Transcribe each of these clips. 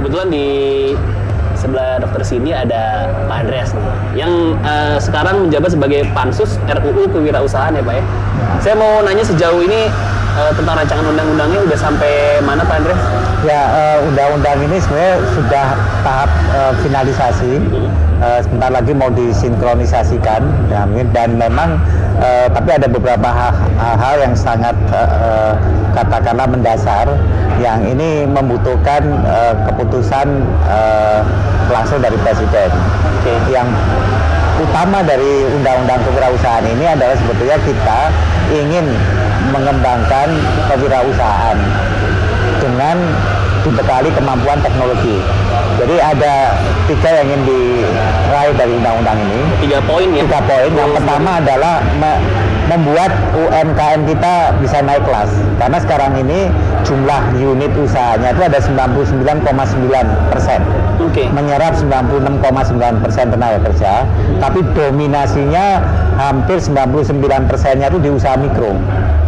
kebetulan di sebelah dokter sini ada Pak Andreas nih, yang sekarang menjabat sebagai Pansus RUU Kewirausahaan ya Pak ya. Saya mau nanya sejauh ini tentang rancangan undang-undangnya udah sampai mana Pak Andreas? Ya, undang-undang ini sebenarnya sudah tahap finalisasi. Sebentar lagi mau disinkronisasikan, dan memang tapi ada beberapa hal yang sangat katakanlah mendasar, yang ini membutuhkan keputusan langsung dari Presiden. Yang utama dari Undang-Undang Kewirausahaan ini adalah sebetulnya kita ingin mengembangkan kewirausahaan dengan dibekali kemampuan teknologi. Jadi ada 3 yang ingin diraih dari undang-undang ini. 3 poin ya? 3 poin. Yang pertama adalah membuat UMKM kita bisa naik kelas. Karena sekarang ini jumlah unit usahanya itu ada 99,9%. Menyerap 96,9% tenaga kerja. Tapi dominasinya hampir 99%-nya itu di usaha mikro.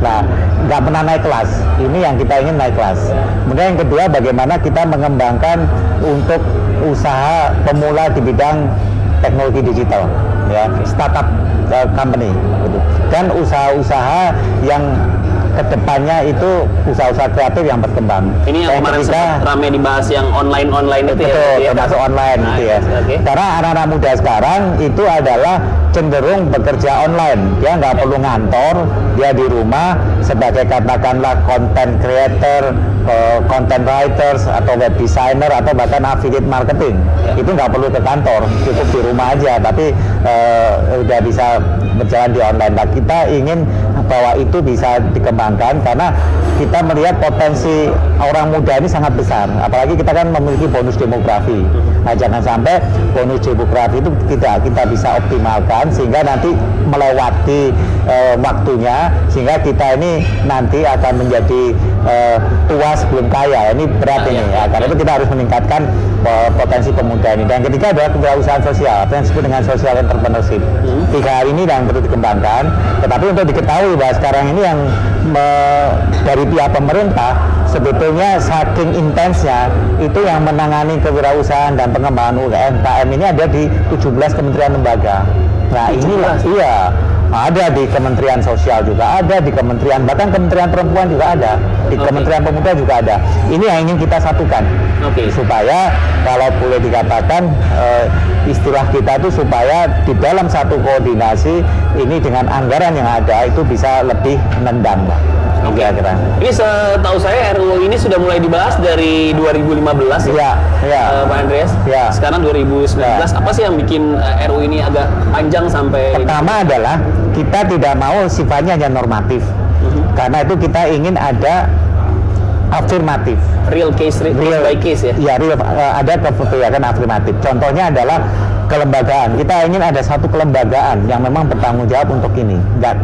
Nah, nggak pernah naik kelas. Ini yang kita ingin naik kelas. Kemudian yang kedua, bagaimana kita mengembangkan untuk usaha pemula di bidang teknologi digital, ya, startup company, gitu. Dan usaha-usaha yang kedepannya itu usaha-usaha kreatif yang berkembang. Ini yang kemarin sempat ramai dibahas yang online itu betul, ya? Termasuk online gitu ya. Karena anak-anak muda sekarang itu adalah cenderung bekerja online. Dia nggak perlu ngantor, dia di rumah sebagai katakanlah content creator, content writers atau web designer atau bahkan affiliate marketing. Itu nggak perlu ke kantor, cukup di rumah aja, tapi udah bisa berjalan di online. Nah, kita ingin bahwa itu bisa dikembangkan karena kita melihat potensi orang muda ini sangat besar. Apalagi kita kan memiliki bonus demografi. Nah, jangan sampai bonus demografi itu kita bisa optimalkan sehingga nanti melewati waktunya, sehingga kita ini nanti akan menjadi tua sebelum kaya. Ini berat ini. Ya, karena itu kita harus meningkatkan potensi pemuda ini. Dan ketiga adalah kewirausahaan sosial, apa yang disebut dengan social entrepreneurship. 3 hal ini yang perlu dikembangkan. Tetapi untuk diketahui bahwa sekarang ini yang dari pihak pemerintah sebetulnya saking intensnya itu yang menangani kewirausahaan dan pengembangan UMKM ini ada di 17 kementerian lembaga. Nah, inilah ada di Kementerian Sosial juga ada, di Kementerian, bahkan Kementerian Perempuan juga ada, di Kementerian Pemuda juga ada. Ini yang ingin kita satukan, supaya kalau boleh dikatakan istilah kita itu supaya di dalam satu koordinasi ini dengan anggaran yang ada itu bisa lebih nendang, Pak. Kira-kira. Ini setahu saya RUU ini sudah mulai dibahas dari 2015 ya, Pak Andreas. Ya. Sekarang 2019. Apa sih yang bikin RUU ini agak panjang sampai? Pertama adalah kita tidak mau sifatnya hanya normatif, karena itu kita ingin ada afirmatif, real case by case ya. Ya, ada kebijakan afirmatif. Contohnya adalah kelembagaan. Kita ingin ada satu kelembagaan yang memang bertanggung jawab untuk ini, dan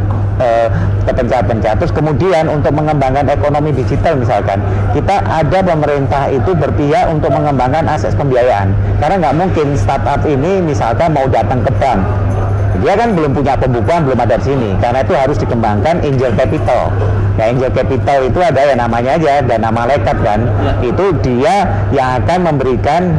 terpencah-pencah. Terus kemudian untuk mengembangkan ekonomi digital misalkan, kita ada pemerintah itu berpihak untuk mengembangkan akses pembiayaan. Karena nggak mungkin startup ini misalkan mau datang ke bank, dia kan belum punya pembukuan, belum ada di sini. Karena itu harus dikembangkan angel capital. Ya, angel capital itu ada yang namanya aja, dana malaikat kan. Itu dia yang akan memberikan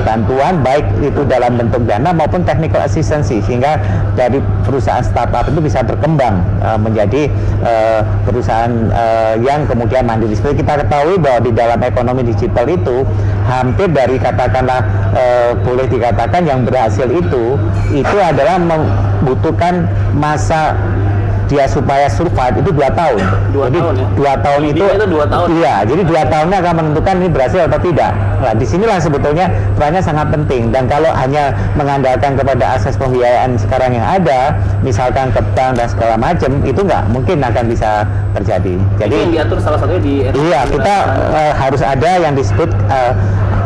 bantuan baik itu dalam bentuk dana maupun technical assistance, sehingga dari perusahaan startup itu bisa berkembang menjadi perusahaan yang kemudian mandiri. Seperti kita ketahui bahwa di dalam ekonomi digital itu hampir dari katakanlah boleh dikatakan yang berhasil itu adalah membutuhkan masa dia supaya survive itu 2 tahun. 2 tahun ya? 2 tahun itu 2 tahun. Iya, jadi 2 tahunnya akan menentukan ini berhasil atau tidak. Nah, disinilah sebetulnya perannya sangat penting. Dan kalau hanya mengandalkan kepada akses pembiayaan sekarang yang ada, misalkan ke bank dan segala macam, itu nggak mungkin akan bisa terjadi. Jadi yang diatur salah satunya di iya, kita harus ada yang disebut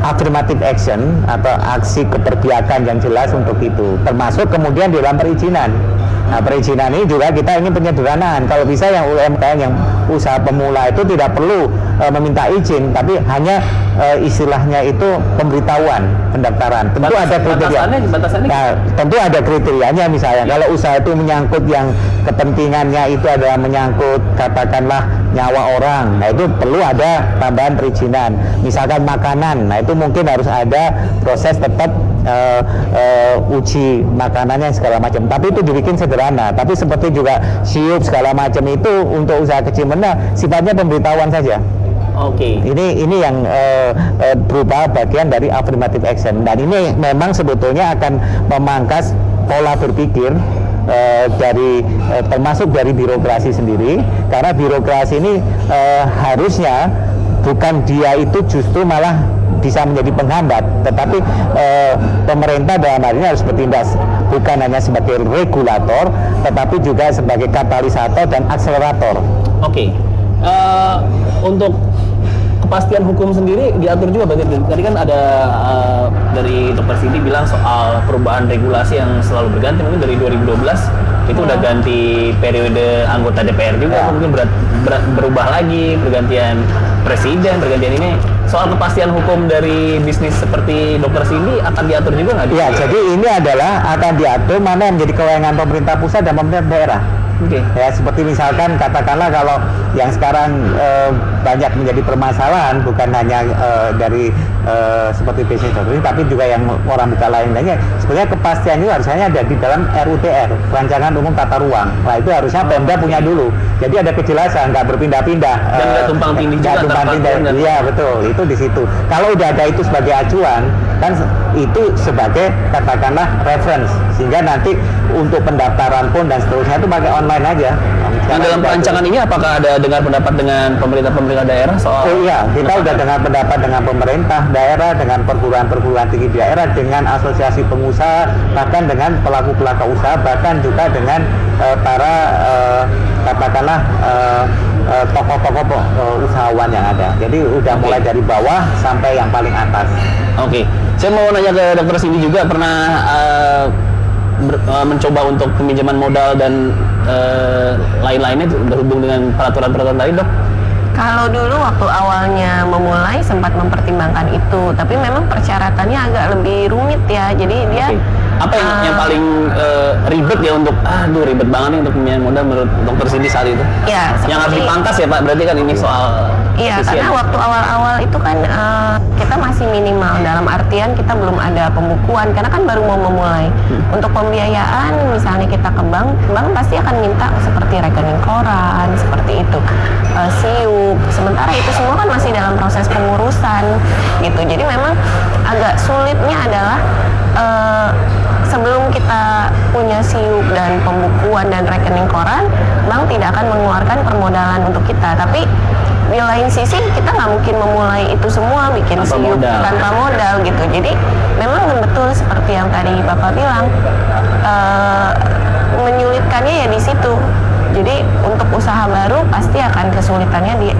affirmative action atau aksi keberpihakan yang jelas untuk itu, termasuk kemudian di dalam perizinan. Nah, perizinan ini juga kita ingin penyederhanaan. Kalau bisa yang UMKM yang usaha pemula itu tidak perlu meminta izin, tapi hanya istilahnya itu pemberitahuan pendaftaran. Tentu ada kriteria. Batasannya. Nah, tentu ada kriterianya, misalnya kalau usaha itu menyangkut yang kepentingannya itu adalah menyangkut katakanlah nyawa orang, nah itu perlu ada tambahan perizinan. Misalkan makanan, nah itu mungkin harus ada proses tetap uji makanannya segala macam. Tapi itu dibikin sederhana. Tapi seperti juga siup segala macam itu untuk usaha kecil menengah sifatnya pemberitahuan saja. Oke. Ini yang berupa bagian dari affirmative action, dan ini memang sebetulnya akan memangkas pola berpikir termasuk dari birokrasi sendiri, karena birokrasi ini harusnya bukan dia itu justru malah bisa menjadi penghambat, tetapi pemerintah dalam hal ini harus bertindak bukan hanya sebagai regulator, tetapi juga sebagai katalisator dan akselerator. Oke. Untuk kepastian hukum sendiri diatur juga berarti. Tadi kan ada dari Dr. Cindy bilang soal perubahan regulasi yang selalu berganti, mungkin dari 2012 itu udah ganti periode anggota DPR juga, mungkin berubah lagi, pergantian presiden, pergantian ini. Soal kepastian hukum dari bisnis seperti Dr. Cindy akan diatur juga nggak? Ya, jadi ini adalah akan diatur mana yang menjadi kewenangan pemerintah pusat dan pemerintah daerah. Oke. Ya, seperti misalkan katakanlah kalau yang sekarang banyak menjadi permasalahan bukan hanya dari seperti bisnis ini, tapi juga yang orang buka lain-lainnya. Sebenarnya kepastian itu harusnya ada di dalam RUTR, Rancangan Umum Tata Ruang. Nah, itu harusnya Pemda punya dulu. Jadi ada kejelasan, nggak berpindah-pindah. Dan nggak tumpang tindih juga. Iya, betul. Itu di situ. Kalau udah ada itu sebagai acuan, kan itu sebagai katakanlah reference, sehingga nanti untuk pendaftaran pun dan seterusnya itu pakai online aja. Nah, dalam perancangan ini apakah ada dengar pendapat dengan pemerintah daerah soal? Oh iya, kita udah dengar pendapat dengan pemerintah daerah, dengan perguruan-perguruan tinggi daerah, dengan asosiasi pengusaha, bahkan dengan pelaku-pelaku usaha, bahkan juga dengan para katakanlah tokoh-tokoh usahawan yang ada. Jadi udah mulai dari bawah sampai yang paling atas. Oke. Saya mau nanya ke Dr. Cindy juga, pernah mencoba untuk peminjaman modal dan lain-lainnya berhubung dengan peraturan-peraturan tadi, Dok? Kalau dulu waktu awalnya memulai sempat mempertimbangkan itu, tapi memang persyaratannya agak lebih rumit ya. Jadi dia apa yang paling ribet ya untuk ribet banget nih untuk peminjaman modal menurut Dr. Cindy saat itu? Ya, yang harus dipangkas ya Pak, berarti kan ini soal iya, karena waktu awal-awal itu kan kita masih minimal, dalam artian kita belum ada pembukuan karena kan baru mau memulai. Untuk pembiayaan misalnya kita ke bank pasti akan minta seperti rekening koran, seperti itu, SIUP. Sementara itu semua kan masih dalam proses pengurusan gitu. Jadi memang agak sulitnya adalah sebelum kita punya SIUP dan pembukuan dan rekening koran, bank tidak akan mengeluarkan permodalan untuk kita. Tapi di lain sisi kita nggak mungkin memulai itu semua bikin SIUP tanpa modal gitu. Jadi memang betul seperti yang tadi Bapak bilang, menyulitkannya ya di situ. Jadi untuk usaha baru pasti akan kesulitannya di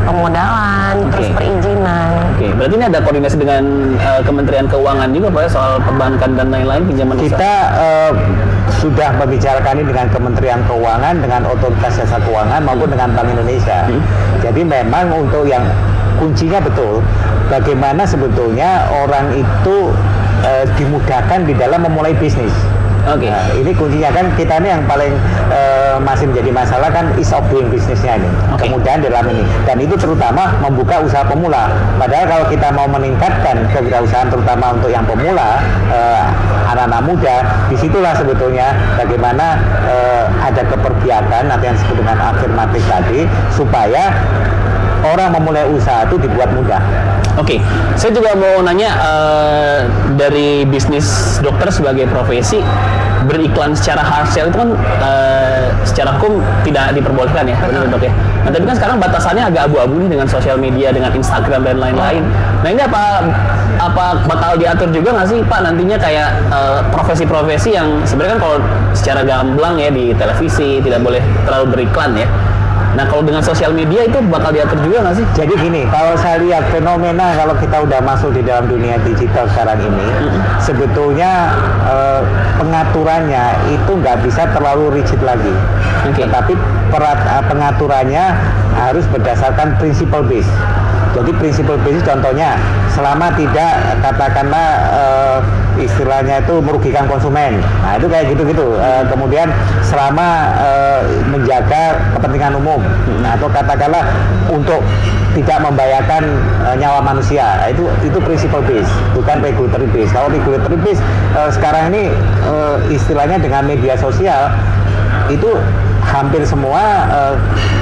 pemodalan, terus perizinan. Oke, berarti ini ada koordinasi dengan Kementerian Keuangan juga Pak ya, soal perbankan dan lain-lain pinjaman usaha? Kita sudah membicarakan ini dengan Kementerian Keuangan, dengan Otoritas Jasa Keuangan maupun dengan Bank Indonesia. Jadi memang untuk yang kuncinya betul, bagaimana sebetulnya orang itu dimudahkan di dalam memulai bisnis. Oke. Nah, ini kuncinya kan kita ini yang paling masih menjadi masalah kan ease of doing bisnisnya ini. Kemudian dalam ini, dan itu terutama membuka usaha pemula. Padahal kalau kita mau meningkatkan kewirausahaan terutama untuk yang pemula, anak-anak muda, disitulah sebetulnya bagaimana ada keperbiakan nanti yang disebut dengan afirmatif tadi, supaya orang memulai usaha itu dibuat mudah. Oke, saya juga mau nanya dari bisnis dokter sebagai profesi, beriklan secara hard sell itu kan secara hukum tidak diperbolehkan ya, benar Dok ya. Nah, tapi kan sekarang batasannya agak abu-abu nih dengan sosial media, dengan Instagram dan lain-lain. Nah, ini apa bakal diatur juga nggak sih Pak nantinya kayak profesi-profesi yang sebenarnya kan kalau secara gamblang ya di televisi tidak boleh terlalu beriklan ya. Nah kalau dengan sosial media itu bakal diatur juga nggak sih? Jadi gini, kalau saya lihat fenomena kalau kita udah masuk di dalam dunia digital sekarang ini, sebetulnya pengaturannya itu nggak bisa terlalu rigid lagi. Oke. Tetapi pengaturannya harus berdasarkan principle base. Jadi principle base contohnya selama tidak katakanlah istilahnya itu merugikan konsumen. Nah itu kayak gitu-gitu. Kemudian selama menjaga kepentingan umum, atau katakanlah untuk tidak membahayakan nyawa manusia. Nah, itu principle base, bukan regulatory base. Kalau regulatory base sekarang ini istilahnya dengan media sosial itu hampir semua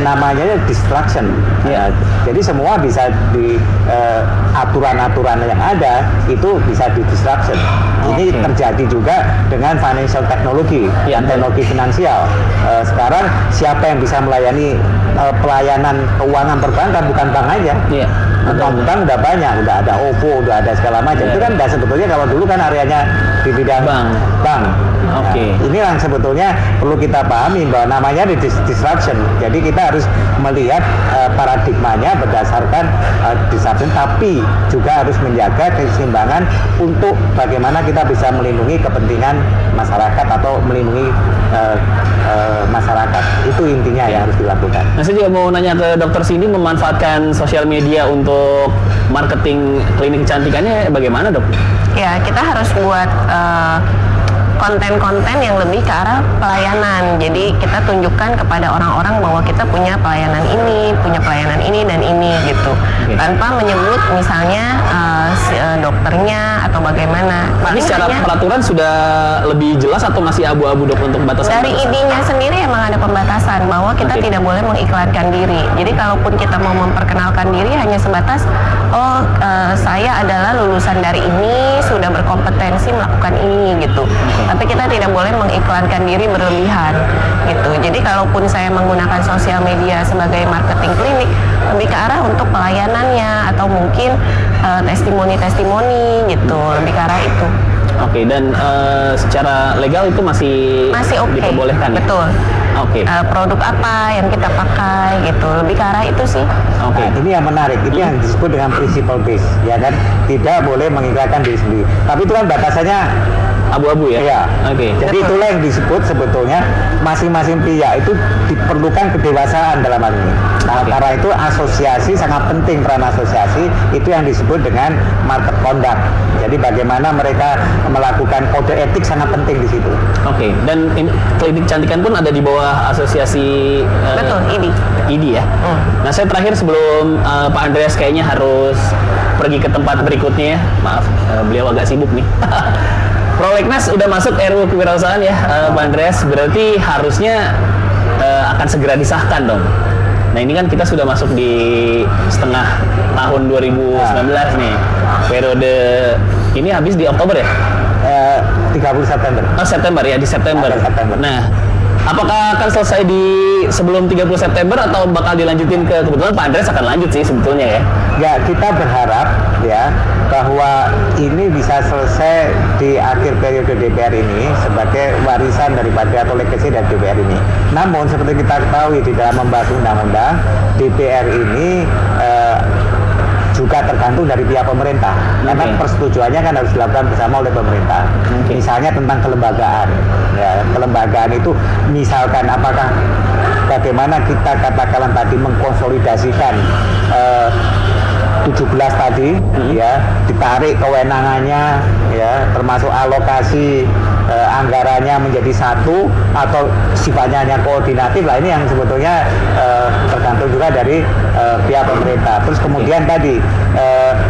namanya distraction. Jadi semua bisa di aturan-aturan yang ada itu bisa di distraction. Ini terjadi juga dengan financial technology, teknologi finansial. Sekarang siapa yang bisa melayani pelayanan keuangan perbankan, bukan bank aja. Bank udah banyak, udah ada OVO, udah ada segala macam. Itu kan sebetulnya kalau dulu kan areanya di bidang bank. Ini yang sebetulnya perlu kita pahami bahwa namanya di disruption. Jadi kita harus melihat paradigmanya berdasarkan disruption, tapi juga harus menjaga keseimbangan untuk bagaimana kita bisa melindungi kepentingan masyarakat atau melindungi masyarakat. Itu intinya yang harus dilakukan. Nah, saya juga mau nanya ke Dokter Cindy, memanfaatkan sosial media untuk marketing klinik kecantikannya bagaimana, Dok? Ya, kita harus buat konten-konten yang lebih ke arah pelayanan. Jadi kita tunjukkan kepada orang-orang bahwa kita punya pelayanan ini dan ini gitu. Tanpa menyebut misalnya dokternya atau bagaimana. Tapi secara peraturan sudah lebih jelas atau masih abu-abu, Dok, untuk batasan? Dari ID-nya sendiri emang ada pembatasan bahwa kita tidak boleh mengiklankan diri. Jadi kalaupun kita mau memperkenalkan diri hanya sebatas saya adalah lulusan dari ini, sudah berkompetensi melakukan ini gitu. Tapi kita tidak boleh mengiklankan diri berlebihan gitu. Jadi kalaupun saya menggunakan sosial media sebagai marketing klinik, lebih ke arah untuk pelayanannya atau mungkin testimoni gitu, lebih ke arah itu. Oke, dan secara legal itu masih oke, diperbolehkan? Betul. Oke. Produk apa yang kita pakai gitu, lebih ke arah itu sih. Nah, ini yang menarik, itu yang disebut dengan principle base, ya kan? Tidak boleh mengiklankan diri sendiri. Tapi itu kan batasannya abu-abu ya? Iya. Jadi itulah yang disebut sebetulnya masing-masing pihak itu diperlukan kedewasaan dalam hal ini. Nah, karena itu asosiasi sangat penting, peran asosiasi itu yang disebut dengan market conduct. Jadi bagaimana mereka melakukan kode etik sangat penting di situ. Dan klinik kecantikan pun ada di bawah asosiasi. Betul, ID ya. Nah, saya terakhir sebelum Pak Andreas kayaknya harus pergi ke tempat berikutnya ya. Maaf, beliau agak sibuk nih. Prolegnas udah masuk RUU Kewirausahaan ya, Pak Andreas. Berarti harusnya akan segera disahkan dong. Nah, ini kan kita sudah masuk di setengah tahun 2019 nih. Periode ini habis di Oktober ya? 30 September. Oh, September ya, di September. Nah, apakah akan selesai di sebelum 30 September atau bakal dilanjutin kebetulan Pak Andreas akan lanjut sih sebetulnya ya? Ya, kita berharap ya bahwa ini bisa selesai di akhir periode DPR ini sebagai warisan daripada atau legacy dari DPR ini. Namun seperti kita ketahui di dalam membahas undang-undang, DPR ini juga tergantung dari pihak pemerintah. Karena persetujuannya kan harus dilakukan bersama oleh pemerintah. Misalnya tentang kelembagaan. Ya, kelembagaan itu misalkan apakah bagaimana kita katakanlah tadi mengkonsolidasikan 17 tadi ya, ditarik kewenangannya ya, termasuk alokasi anggarannya menjadi satu atau sifatnya hanya koordinatif. Lah ini yang sebetulnya tergantung juga dari pihak pemerintah. Terus kemudian tadi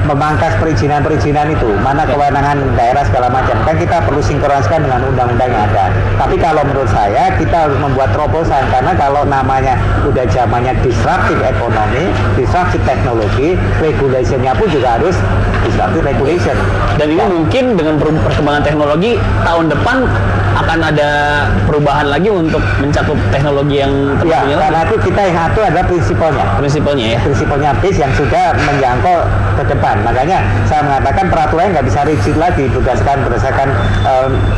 memangkas perizinan itu, mana kewenangan daerah segala macam, kan kita perlu sinkronkan dengan undang-undang yang ada. Tapi kalau menurut saya kita harus membuat terobosan, karena kalau namanya udah zamannya disruptive ekonomi, disruptive teknologi, regulationnya pun juga harus disruptive regulation. Dan ini mungkin dengan perkembangan teknologi tahun depan akan ada perubahan lagi untuk mencakup teknologi yang Ya, terbarunya karena lagi? itu kita yang satu adalah prinsipalnya. Prinsipalnya ya. Prinsipalnya BIS yang sudah menjangkau ke depan. Makanya saya mengatakan peraturannya nggak bisa rigid lagi berdasarkan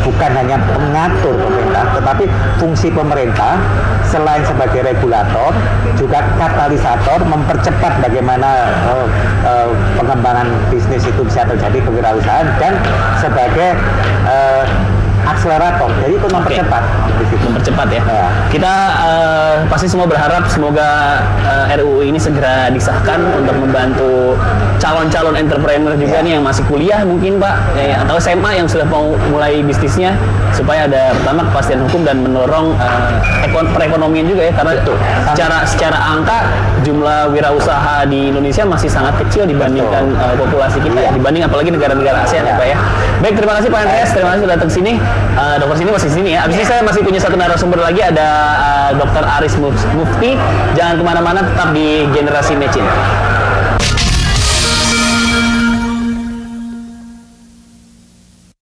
bukan hanya pengatur pemerintah, tetapi fungsi pemerintah selain sebagai regulator juga katalisator mempercepat bagaimana pengembangan bisnis itu bisa terjadi kewirausahaan dan sebagai akselerator. Jadi itu mempercepat di situ. Mempercepat ya. Ya. Kita pasti semua berharap semoga RUU ini segera disahkan untuk membantu calon-calon entrepreneur juga nih yang masih kuliah mungkin Pak atau SMA yang sudah mau mulai bisnisnya, supaya ada pertama kepastian hukum dan mendorong perekonomian juga ya, karena secara angka jumlah wirausaha di Indonesia masih sangat kecil dibandingkan populasi kita ya, dibanding apalagi negara-negara ASEAN ya Pak ya. Baik, terima kasih Pak Andreas, terima kasih sudah datang sini. Dokter sini masih sini ya. Abis ini saya masih punya satu narasumber lagi, ada Dr. Aris Mufti. Jangan kemana-mana, tetap di Generasi Mecin.